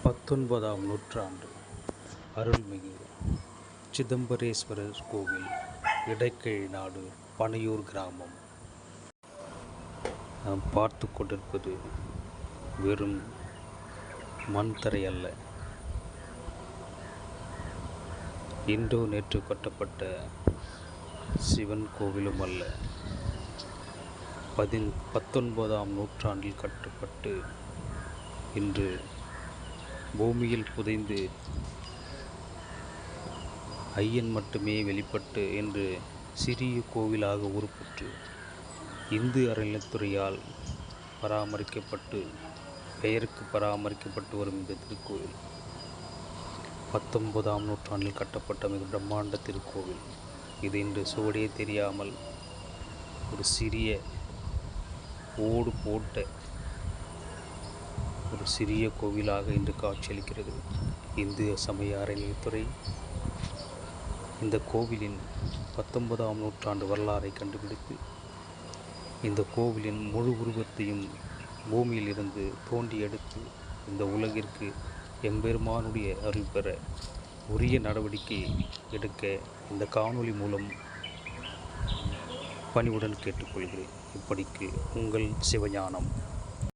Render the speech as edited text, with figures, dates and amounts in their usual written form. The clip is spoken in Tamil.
19ஆம் நூற்றாண்டு அருள்மிகு சிதம்பரேஸ்வரர் கோவில், இடக்கை நாடு, பனையூர் கிராமம். நாம் பார்த்து கொண்டிருப்பது வெறும் மண் தரை அல்ல. இன்றோ நேற்று கட்டப்பட்ட சிவன் கோவிலும் அல்ல. 19ஆம் நூற்றாண்டில் கட்டப்பட்டு இன்று பூமியில் புதைந்து ஐயன் மட்டுமே வெளிப்பட்டு என்று சிறிய கோவிலாக உருப்பெற்று இந்து அறநிலைத்துறையால் பராமரிக்கப்பட்டு பெயருக்கு பராமரிக்கப்பட்டு வரும் இந்த திருக்கோவில் 19ஆம் நூற்றாண்டில் கட்டப்பட்ட மிக பிரம்மாண்ட திருக்கோவில். இது இன்று சுவடே தெரியாமல் ஒரு சிறிய ஓடு போட்ட ஒரு சிறிய கோவிலாக இன்று காட்சியளிக்கிறது. இந்து சமய அறநிலையத்துறை இந்த கோவிலின் 19ஆம் நூற்றாண்டு வரலாறை கண்டுபிடித்து இந்த கோவிலின் முழு உருவத்தையும் பூமியில் இருந்து தோண்டி எடுத்து இந்த உலகிற்கு எம்பெருமானுடைய அருள் பெற உரிய நடவடிக்கை எடுக்க இந்த காணொளி மூலம் பணிவுடன் கேட்டுக்கொள்கிறேன். இப்படிக்கு உங்கள் சிவஞானம்.